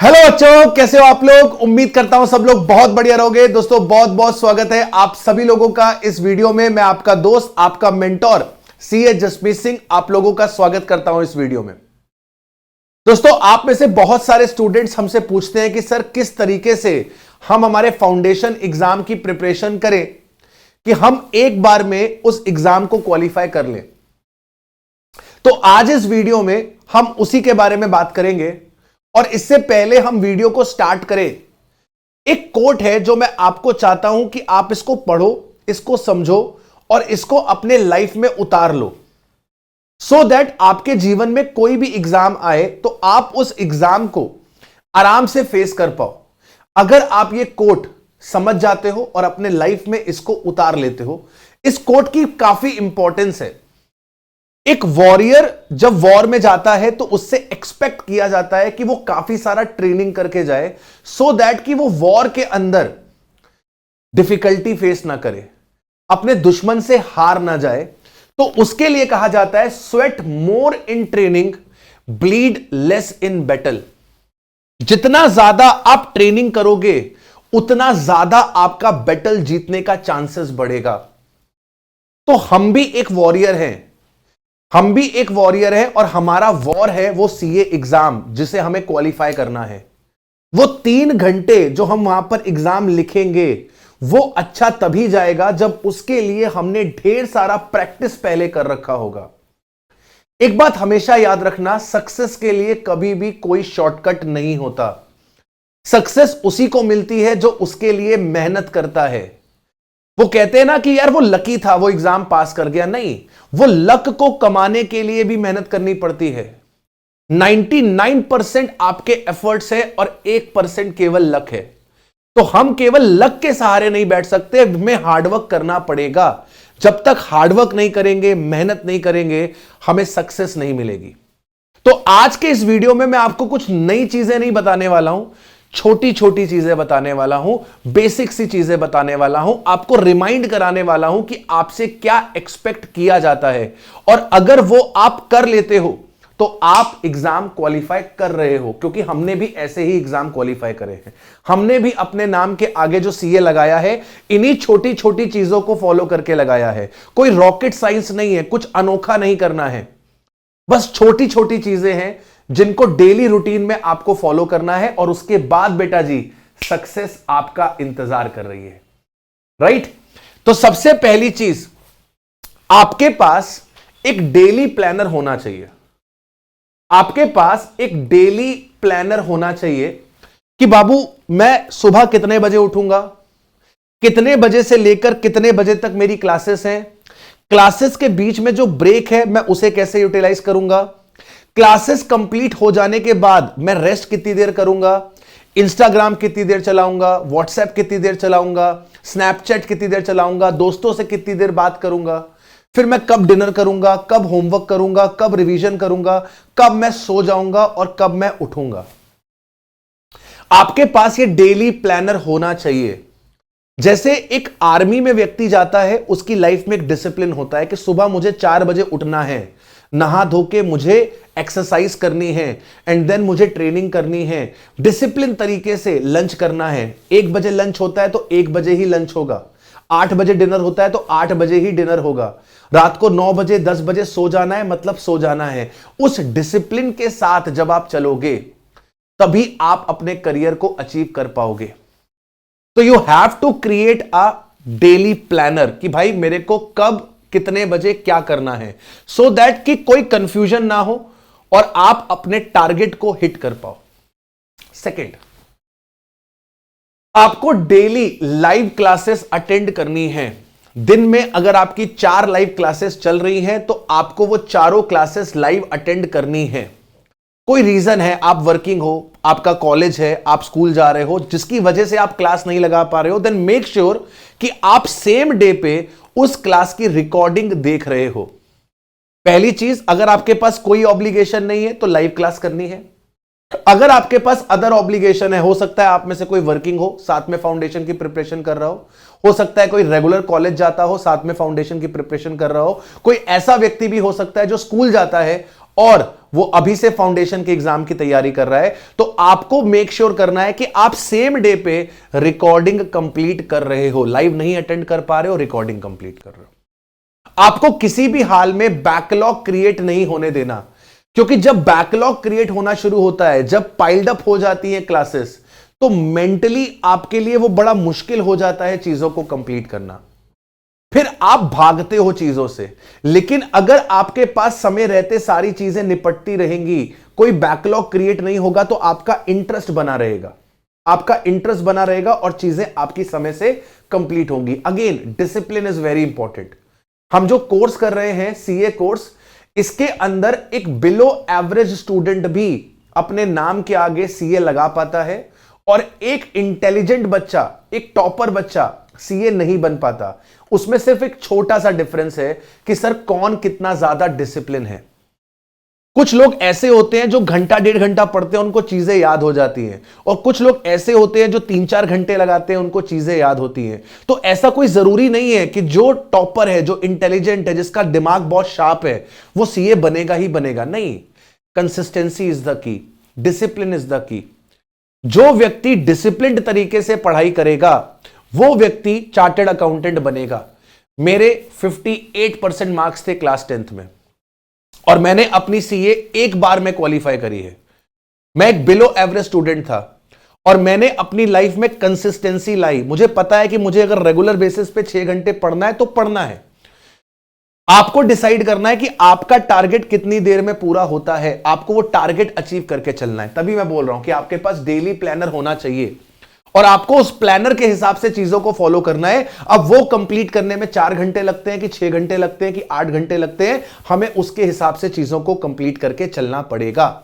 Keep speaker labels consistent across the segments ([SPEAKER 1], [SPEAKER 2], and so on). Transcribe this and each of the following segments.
[SPEAKER 1] Hello बच्चों, कैसे हो आप लोग। उम्मीद करता हूं सब लोग बहुत बढ़िया रहोगे। दोस्तों बहुत बहुत स्वागत है आप सभी लोगों का इस वीडियो में। मैं आपका दोस्त, आपका मेंटोर सीए जसमीत सिंह आप लोगों का स्वागत करता हूं इस वीडियो में। दोस्तों आप में से बहुत सारे स्टूडेंट्स हमसे पूछते हैं कि सर किस तरीके से हम हमारे फाउंडेशन एग्जाम की प्रिपरेशन करें कि हम एक बार में उस एग्जाम को क्वालिफाई कर लें। तो आज इस वीडियो में हम उसी के बारे में बात करेंगे। और इससे पहले हम वीडियो को स्टार्ट करें, एक कोट है जो मैं आपको चाहता हूं कि आप इसको पढ़ो, इसको समझो और इसको अपने लाइफ में उतार लो, सो दैट आपके जीवन में कोई भी एग्जाम आए तो आप उस एग्जाम को आराम से फेस कर पाओ। अगर आप ये कोट समझ जाते हो और अपने लाइफ में इसको उतार लेते हो, इस कोट की काफी इंपॉर्टेंस है। एक वॉरियर जब वॉर में जाता है तो उससे एक्सपेक्ट किया जाता है कि वो काफी सारा ट्रेनिंग करके जाए, सो दैट कि वो वॉर के अंदर डिफिकल्टी फेस ना करे, अपने दुश्मन से हार ना जाए। तो उसके लिए कहा जाता है sweat more in training, bleed less in battle. जितना ज्यादा आप ट्रेनिंग करोगे उतना ज्यादा आपका बैटल जीतने का चांसेस बढ़ेगा। तो हम भी एक वॉरियर हैं, और हमारा वॉर है वो सीए एग्जाम, जिसे हमें क्वालिफाई करना है। वो 3 घंटे जो हम वहां पर एग्जाम लिखेंगे वो अच्छा तभी जाएगा जब उसके लिए हमने ढेर सारा प्रैक्टिस पहले कर रखा होगा। एक बात हमेशा याद रखना, सक्सेस के लिए कभी भी कोई शॉर्टकट नहीं होता। सक्सेस उसी को मिलती है जो उसके लिए मेहनत करता है। वो कहते हैं ना कि यार वो लकी था, वो एग्जाम पास कर गया। नहीं, वो लक को कमाने के लिए भी मेहनत करनी पड़ती है। 99% आपके एफर्ट्स है और 1% केवल लक है। तो हम केवल लक के सहारे नहीं बैठ सकते, हमें हार्डवर्क करना पड़ेगा। जब तक हार्डवर्क नहीं करेंगे, मेहनत नहीं करेंगे, हमें सक्सेस नहीं मिलेगी। तो आज के इस वीडियो में मैं आपको कुछ नई चीजें नहीं बताने वाला हूं, छोटी छोटी चीजें बताने वाला हूं, बेसिक सी चीजें बताने वाला हूं, आपको रिमाइंड कराने वाला हूं कि आपसे क्या एक्सपेक्ट किया जाता है। और अगर वो आप कर लेते हो तो आप एग्जाम क्वालिफाई कर रहे हो, क्योंकि हमने भी ऐसे ही एग्जाम क्वालिफाई करे हैं। हमने भी अपने नाम के आगे जो सीए लगाया है, इन्हीं छोटी छोटी चीजों को फॉलो करके लगाया है। कोई रॉकेट साइंस नहीं है, कुछ अनोखा नहीं करना है, बस छोटी छोटी चीजें हैं जिनको डेली रूटीन में आपको फॉलो करना है। और उसके बाद बेटा जी सक्सेस आपका इंतजार कर रही है, राइट। तो सबसे पहली चीज, आपके पास एक डेली प्लानर होना चाहिए। आपके पास एक डेली प्लानर होना चाहिए कि बाबू मैं सुबह कितने बजे उठूंगा, कितने बजे से लेकर कितने बजे तक मेरी क्लासेस हैं, क्लासेस के बीच में जो ब्रेक है मैं उसे कैसे यूटिलाइज करूंगा, क्लासेस कंप्लीट हो जाने के बाद मैं रेस्ट कितनी देर करूंगा, इंस्टाग्राम कितनी देर चलाऊंगा, व्हाट्सएप कितनी देर चलाऊंगा, स्नैपचैट कितनी देर चलाऊंगा, दोस्तों से कितनी देर बात करूंगा, फिर मैं कब डिनर करूंगा, कब होमवर्क करूंगा, कब रिवीजन करूंगा, कब मैं सो जाऊंगा और कब मैं उठूंगा। आपके पास ये डेली प्लानर होना चाहिए। जैसे एक आर्मी में व्यक्ति जाता है, उसकी लाइफ में एक डिसिप्लिन होता है कि सुबह मुझे 4 बजे उठना है, नहा धो के मुझे एक्सरसाइज करनी है, एंड देन मुझे ट्रेनिंग करनी है, डिसिप्लिन तरीके से लंच करना है। 1 बजे लंच होता है तो 1 बजे ही लंच होगा, 8 बजे डिनर होता है तो 8 बजे ही डिनर होगा, रात को 9 बजे 10 बजे सो जाना है, मतलब सो जाना है। उस डिसिप्लिन के साथ जब आप चलोगे तभी आप अपने करियर को अचीव कर पाओगे। तो you have to create a daily planner कि भाई मेरे को कब कितने बजे क्या करना है, सो दैट कि कोई कंफ्यूजन ना हो और आप अपने टारगेट को हिट कर पाओ। सेकेंड, आपको डेली लाइव क्लासेस अटेंड करनी है। दिन में अगर आपकी 4 लाइव क्लासेस चल रही हैं तो आपको वो चारों क्लासेस लाइव अटेंड करनी है। कोई रीजन है, आप वर्किंग हो, आपका कॉलेज है, आप स्कूल जा रहे हो, जिसकी वजह से आप क्लास नहीं लगा पा रहे हो, देन मेक श्योर कि आप सेम डे पे उस क्लास की रिकॉर्डिंग देख रहे हो। पहली चीज, अगर आपके पास कोई ऑब्लिगेशन नहीं है तो लाइव क्लास करनी है। अगर आपके पास अदर ऑब्लिगेशन है, हो सकता है आप में से कोई वर्किंग हो, साथ में फाउंडेशन की प्रिपरेशन कर रहा हो सकता है कोई रेगुलर कॉलेज जाता हो, साथ में फाउंडेशन की प्रिपरेशन कर रहा हो, कोई ऐसा व्यक्ति भी हो सकता है जो स्कूल जाता है और वो अभी से फाउंडेशन के एग्जाम की तैयारी कर रहा है, तो आपको मेक श्योर करना है कि आप सेम डे पे रिकॉर्डिंग कंप्लीट कर रहे हो। लाइव नहीं अटेंड कर पा रहे हो, रिकॉर्डिंग कंप्लीट कर रहे हो। आपको किसी भी हाल में बैकलॉग क्रिएट नहीं होने देना, क्योंकि जब बैकलॉग क्रिएट होना शुरू होता है, जब पाइल्ड अप हो जाती है क्लासेस, तो मेंटली आपके लिए वो बड़ा मुश्किल हो जाता है चीजों को कंप्लीट करना। फिर आप भागते हो चीजों से। लेकिन अगर आपके पास समय रहते सारी चीजें निपटती रहेंगी, कोई बैकलॉग क्रिएट नहीं होगा, तो आपका इंटरेस्ट बना रहेगा, आपका इंटरेस्ट बना रहेगा और चीजें आपकी समय से कंप्लीट होंगी। Again, discipline is very important. हम जो कोर्स कर रहे हैं, सीए कोर्स, इसके अंदर एक बिलो एवरेज स्टूडेंट भी अपने नाम के आगे सीए लगा पाता है और एक इंटेलिजेंट बच्चा, एक टॉपर बच्चा सीए नहीं बन पाता। उसमें सिर्फ एक छोटा सा डिफरेंस है कि सर कौन कितना ज्यादा डिसिप्लिन है। कुछ लोग ऐसे होते हैं जो घंटा 1.5 घंटा पढ़ते हैं, उनको चीजें याद हो जाती हैं, और कुछ लोग ऐसे होते हैं जो 3-4 घंटे लगाते हैं, उनको चीजें याद होती हैं। तो ऐसा कोई जरूरी नहीं है कि जो टॉपर है, जो इंटेलिजेंट है, जिसका दिमाग बहुत शार्प है, वो सीए बनेगा ही बनेगा। नहीं, consistency is the key, discipline is the key. जो व्यक्ति डिसिप्लिन्ड तरीके से पढ़ाई करेगा, वो व्यक्ति चार्टर्ड अकाउंटेंट बनेगा। मेरे 58% मार्क्स थे क्लास 10th में, और मैंने अपनी सीए एक बार में क्वालिफाई करी है। मैं एक बिलो एवरेज स्टूडेंट था और मैंने अपनी लाइफ में कंसिस्टेंसी लाई। मुझे पता है कि मुझे अगर रेगुलर बेसिस पे 6 घंटे पढ़ना है तो पढ़ना है। आपको डिसाइड करना है कि आपका टारगेट कितनी देर में पूरा होता है, आपको वो टारगेट अचीव करके चलना है। तभी मैं बोल रहा हूं कि आपके पास डेली प्लानर होना चाहिए और आपको उस प्लानर के हिसाब से चीजों को फॉलो करना है। अब वो कंप्लीट करने में 4 घंटे लगते हैं कि 6 घंटे लगते हैं कि 8 घंटे लगते हैं, हमें उसके हिसाब से चीजों को कंप्लीट करके चलना पड़ेगा।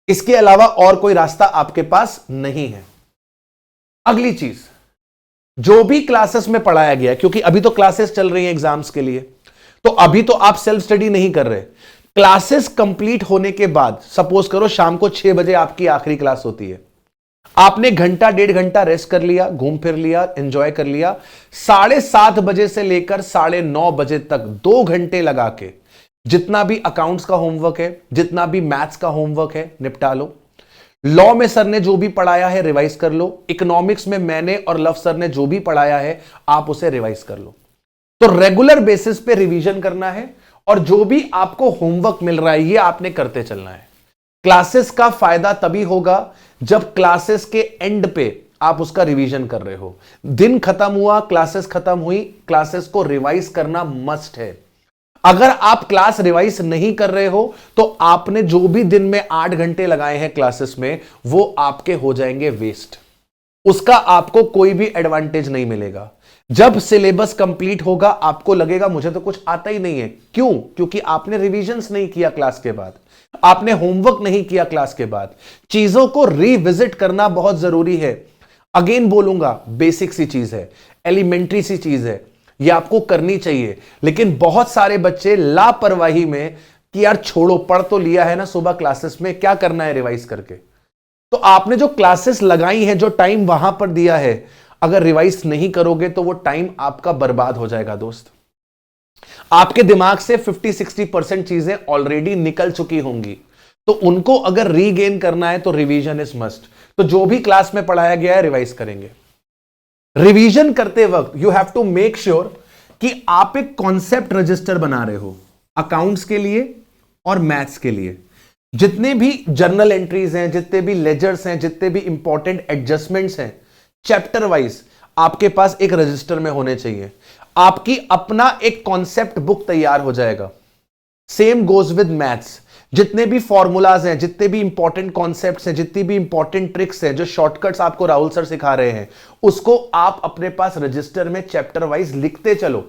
[SPEAKER 1] इसके अलावा और कोई रास्ता आपके पास नहीं है। अगली चीज, जो भी क्लासेस में पढ़ाया गया, क्योंकि अभी तो क्लासेस चल रही हैं एग्जाम्स के लिए, तो अभी तो आप सेल्फ स्टडी नहीं कर रहे। क्लासेस कंप्लीट होने के बाद, सपोज करो शाम को 6 बजे आपकी आखिरी क्लास होती है, आपने घंटा 1.5 घंटा रेस्ट कर लिया, घूम फिर लिया, एंजॉय कर लिया, 7:30 बजे से लेकर 9:30 बजे तक 2 घंटे लगा के जितना भी अकाउंट्स का होमवर्क है, जितना भी मैथ्स का होमवर्क है, निपटा लो। लॉ में सर ने जो भी पढ़ाया है रिवाइज कर लो। इकोनॉमिक्स में मैंने और लव सर ने जो भी पढ़ाया है आप उसे रिवाइज कर लो। तो रेगुलर बेसिस पे रिवीजन करना है और जो भी आपको होमवर्क मिल रहा है ये आपने करते चलना है। क्लासेस का फायदा तभी होगा जब क्लासेस के एंड पे आप उसका रिवीजन कर रहे हो। दिन खत्म हुआ, क्लासेस खत्म हुई, क्लासेस को रिवाइज करना मस्ट है। अगर आप क्लास रिवाइज नहीं कर रहे हो तो आपने जो भी दिन में 8 घंटे लगाए हैं क्लासेस में, वो आपके हो जाएंगे वेस्ट। उसका आपको कोई भी एडवांटेज नहीं मिलेगा। जब सिलेबस कंप्लीट होगा आपको लगेगा मुझे तो कुछ आता ही नहीं है। क्यों? क्योंकि आपने रिवीजन्स नहीं किया क्लास के बाद, आपने होमवर्क नहीं किया क्लास के बाद। चीजों को रिविजिट करना बहुत जरूरी है। अगेन बोलूंगा, बेसिक सी चीज है, एलिमेंट्री सी चीज है, यह आपको करनी चाहिए। लेकिन बहुत सारे बच्चे लापरवाही में कि यार छोड़ो, पढ़ तो लिया है ना सुबह क्लासेस में, क्या करना है रिवाइज करके। तो आपने जो क्लासेस लगाई हैं, जो टाइम वहां पर दिया है, अगर रिवाइज नहीं करोगे तो वो टाइम आपका बर्बाद हो जाएगा दोस्त। आपके दिमाग से 50-60% चीजें ऑलरेडी निकल चुकी होंगी, तो उनको अगर रीगेन करना है तो रिवीजन इज मस्ट। तो जो भी क्लास में पढ़ाया गया है रिवाइज करेंगे। रिवीजन करते वक्त you have to make sure कि आप एक कॉन्सेप्ट रजिस्टर बना रहे हो अकाउंट्स के लिए और मैथ्स के लिए। जितने भी जर्नल एंट्रीज हैं, जितने भी लेजर्स हैं, जितने भी इंपॉर्टेंट एडजस्टमेंट्स हैं, चैप्टर वाइज आपके पास एक रजिस्टर में होने चाहिए। आपकी अपना एक कॉन्सेप्ट बुक तैयार हो जाएगा। Same goes with maths. जितने भी फॉर्मूलाज हैं, जितने भी इंपॉर्टेंट कॉन्सेप्ट्स हैं, जितनी भी इंपॉर्टेंट ट्रिक्स हैं, जो शॉर्टकट्स आपको राहुल सर सिखा रहे हैं, उसको आप अपने पास रजिस्टर में चैप्टर वाइज लिखते चलो।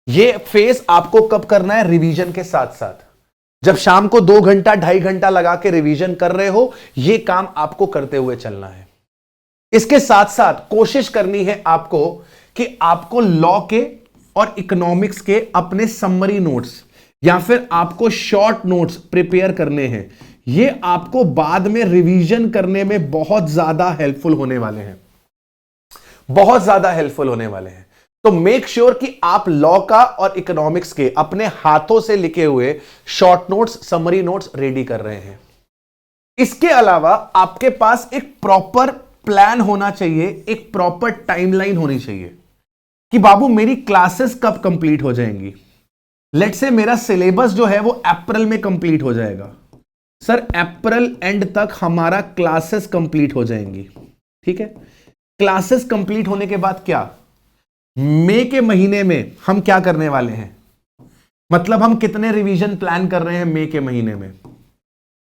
[SPEAKER 1] यह फेज आपको कब करना है? रिवीजन के साथ साथ। जब शाम को 2 घंटा 2.5 घंटा लगा के रिवीजन कर रहे हो, यह काम आपको करते हुए चलना है। इसके साथ साथ कोशिश करनी है आपको कि आपको लॉ के और इकोनॉमिक्स के अपने समरी नोट्स या फिर आपको शॉर्ट नोट्स प्रिपेयर करने हैं। ये आपको बाद में रिवीजन करने में बहुत ज्यादा हेल्पफुल होने वाले हैं, बहुत ज्यादा हेल्पफुल होने वाले हैं। तो मेक श्योर कि आप लॉ का और इकोनॉमिक्स के अपने हाथों से लिखे हुए short notes, summary notes ready कर रहे हैं। इसके अलावा आपके पास एक प्रॉपर प्लान होना चाहिए, एक प्रॉपर टाइमलाइन होनी चाहिए कि बाबू मेरी क्लासेस कब कंप्लीट हो जाएंगी। लेट्स से मेरा सिलेबस जो है वो अप्रैल में कंप्लीट हो जाएगा। सर अप्रैल एंड तक हमारा क्लासेस कंप्लीट हो जाएंगी, ठीक है। क्लासेस कंप्लीट होने के बाद क्या, मई के महीने में हम क्या करने वाले हैं, मतलब हम कितने रिवीजन प्लान कर रहे हैं मई के महीने में,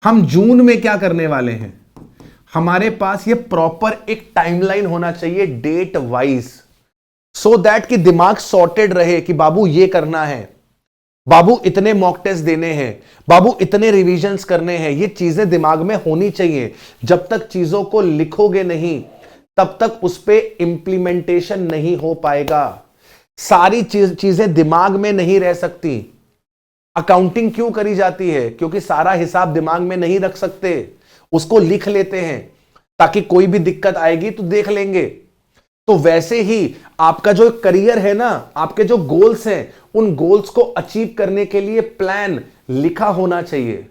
[SPEAKER 1] हम जून में क्या करने वाले हैं। हमारे पास ये प्रॉपर एक टाइमलाइन होना चाहिए डेट वाइज, सो दैट कि दिमाग सॉर्टेड रहे कि बाबू ये करना है, बाबू इतने मॉक टेस्ट देने हैं, बाबू इतने रिवीजन्स करने हैं। ये चीजें दिमाग में होनी चाहिए। जब तक चीजों को लिखोगे नहीं तब तक उस पे इंप्लीमेंटेशन नहीं हो पाएगा। सारी चीजें दिमाग में नहीं रह सकती। अकाउंटिंग क्यों करी जाती है, क्योंकि सारा हिसाब दिमाग में नहीं रख सकते, उसको लिख लेते हैं ताकि कोई भी दिक्कत आएगी तो देख लेंगे। तो वैसे ही आपका जो करियर है ना, आपके जो गोल्स हैं, उन गोल्स को अचीव करने के लिए प्लान लिखा होना चाहिए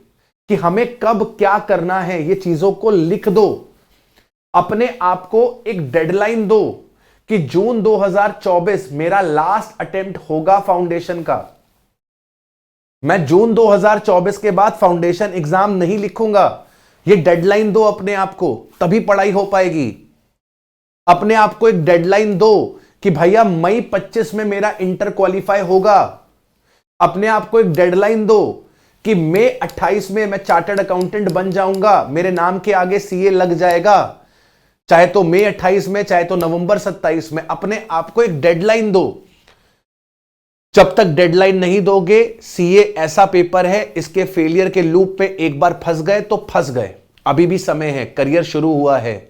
[SPEAKER 1] कि हमें कब क्या करना है। ये चीजों को लिख दो, अपने आप को एक डेडलाइन दो कि जून 2024 मेरा लास्ट अटेम्प्ट होगा फाउंडेशन का। मैं जून 2024 के बाद फाउंडेशन एग्जाम नहीं लिखूंगा। ये डेडलाइन दो अपने आप को, तभी पढ़ाई हो पाएगी। अपने आप को एक डेडलाइन दो कि भैया मई 25 में मेरा इंटर क्वालिफाई होगा। अपने आप को एक डेडलाइन दो कि मई 28 में मैं चार्टर्ड अकाउंटेंट बन जाऊंगा, मेरे नाम के आगे सीए लग जाएगा, चाहे तो मई 28 में चाहे तो नवंबर 27 में। अपने आप को एक डेडलाइन दो। जब तक डेडलाइन नहीं दोगे, सीए ऐसा पेपर है, इसके फेलियर के लूप पे एक बार फंस गए तो फंस गए। अभी भी समय है, करियर शुरू हुआ है।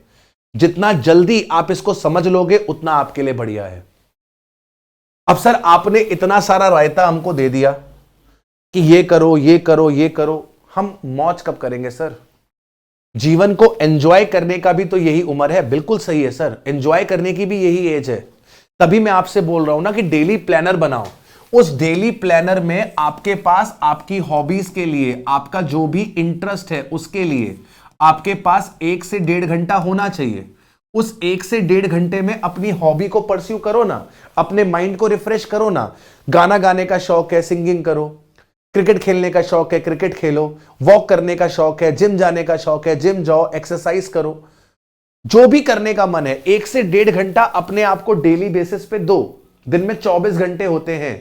[SPEAKER 1] जितना जल्दी आप इसको समझ लोगे उतना आपके लिए बढ़िया है। अब सर आपने इतना सारा रायता हमको दे दिया कि ये करो ये करो ये करो, हम मौज कब करेंगे सर? जीवन को एंजॉय करने का भी तो यही उम्र है। बिल्कुल सही है सर, एंजॉय करने की भी यही एज है। तभी मैं आपसे बोल रहा हूं ना कि डेली प्लानर बनाओ। उस डेली प्लानर में आपके पास आपकी हॉबीज के लिए, आपका जो भी इंटरेस्ट है उसके लिए आपके पास 1 से 1.5 घंटा होना चाहिए। उस 1 से 1.5 घंटे में अपनी हॉबी को परस्यू करो ना, अपने माइंड को रिफ्रेश करो ना। गाना गाने का शौक है, सिंगिंग करो। क्रिकेट खेलने का शौक है, क्रिकेट खेलो। वॉक करने का शौक है, जिम जाने का शौक है, जिम जाओ, एक्सरसाइज करो। जो भी करने का मन है 1 से 1.5 घंटा अपने आप को डेली बेसिस पे दो। दिन में 24 घंटे होते हैं।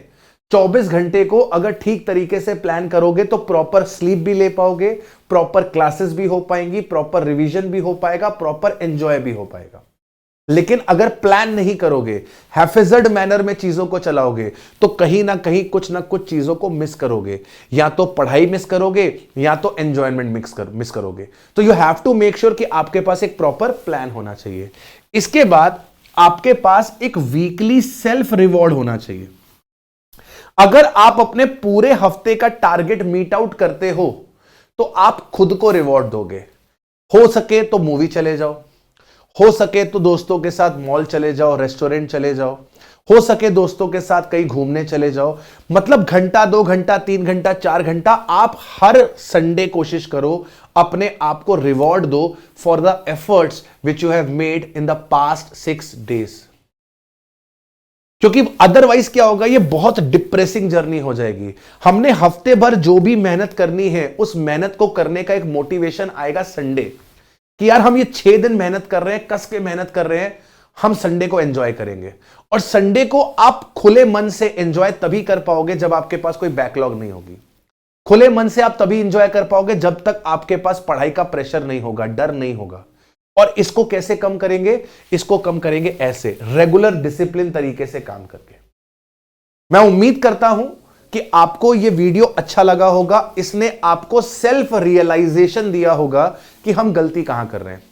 [SPEAKER 1] 24 घंटे को अगर ठीक तरीके से प्लान करोगे तो प्रॉपर स्लीप भी ले पाओगे, प्रॉपर क्लासेस भी हो पाएंगी, प्रॉपर रिवीजन भी हो पाएगा, प्रॉपर एंजॉय भी हो पाएगा। लेकिन अगर प्लान नहीं करोगे, हैफेजर्ड मैनर में चीजों को चलाओगे, तो कहीं ना कहीं कुछ ना कुछ चीजों को मिस करोगे। या तो पढ़ाई मिस करोगे या तो एंजॉयमेंट मिस करोगे। तो you have to make sure कि आपके पास एक प्रॉपर प्लान होना चाहिए। इसके बाद आपके पास एक वीकली सेल्फ रिवॉर्ड होना चाहिए। अगर आप अपने पूरे हफ्ते का टारगेट मीट आउट करते हो तो आप खुद को रिवॉर्ड दोगे। हो सके तो मूवी चले जाओ, हो सके तो दोस्तों के साथ मॉल चले जाओ, रेस्टोरेंट चले जाओ, हो सके दोस्तों के साथ कहीं घूमने चले जाओ। मतलब घंटा, 2 घंटा, 3 घंटा, 4 घंटा आप हर संडे कोशिश करो अपने आप को रिवॉर्ड दो for the efforts which you have made in the past 6 days। क्योंकि अदरवाइज क्या होगा, ये बहुत डिप्रेसिंग जर्नी हो जाएगी। हमने हफ्ते भर जो भी मेहनत करनी है, उस मेहनत को करने का एक मोटिवेशन आएगा संडे कि यार हम ये 6 दिन मेहनत कर रहे हैं, कस के मेहनत कर रहे हैं, हम संडे को एंजॉय करेंगे। और संडे को आप खुले मन से एंजॉय तभी कर पाओगे जब आपके पास कोई बैकलॉग नहीं होगी। खुले मन से आप तभी एंजॉय कर पाओगे जब तक आपके पास पढ़ाई का प्रेशर नहीं होगा, डर नहीं होगा। और इसको कैसे कम करेंगे? इसको कम करेंगे ऐसे, रेगुलर डिसिप्लिन तरीके से काम करके। मैं उम्मीद करता हूं कि आपको यह वीडियो अच्छा लगा होगा। इसने आपको सेल्फ रियलाइजेशन दिया होगा कि हम गलती कहां कर रहे हैं।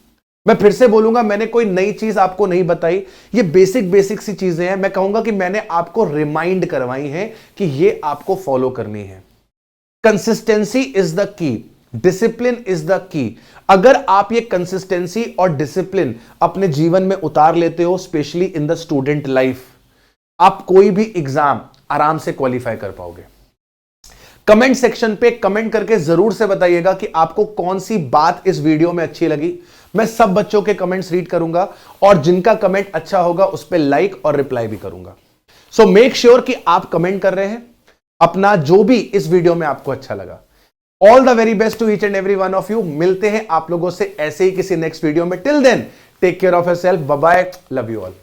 [SPEAKER 1] मैं फिर से बोलूंगा, मैंने कोई नई चीज आपको नहीं बताई, ये बेसिक सी चीजें हैं। मैं कहूंगा कि मैंने आपको रिमाइंड करवाई हैं कि ये आपको फॉलो करनी है। Consistency is the key, discipline is the key. अगर आप ये कंसिस्टेंसी और डिसिप्लिन अपने जीवन में उतार लेते हो, specially in the student life, आप कोई भी एग्जाम आराम से क्वालिफाई कर पाओगे। कमेंट सेक्शन पे कमेंट करके जरूर से बताइएगा कि आपको कौन सी बात इस वीडियो में अच्छी लगी। मैं सब बच्चों के कमेंट्स रीड करूंगा और जिनका कमेंट अच्छा होगा उस पर लाइक और रिप्लाई भी करूंगा। सो मेक श्योर कि आप कमेंट कर रहे हैं अपना जो भी इस वीडियो में आपको अच्छा लगा। All the very best to each and every one of you. मिलते हैं आप लोगों से ऐसे ही किसी नेक्स्ट वीडियो में। Till then take care of yourself. Bye bye. Love you all.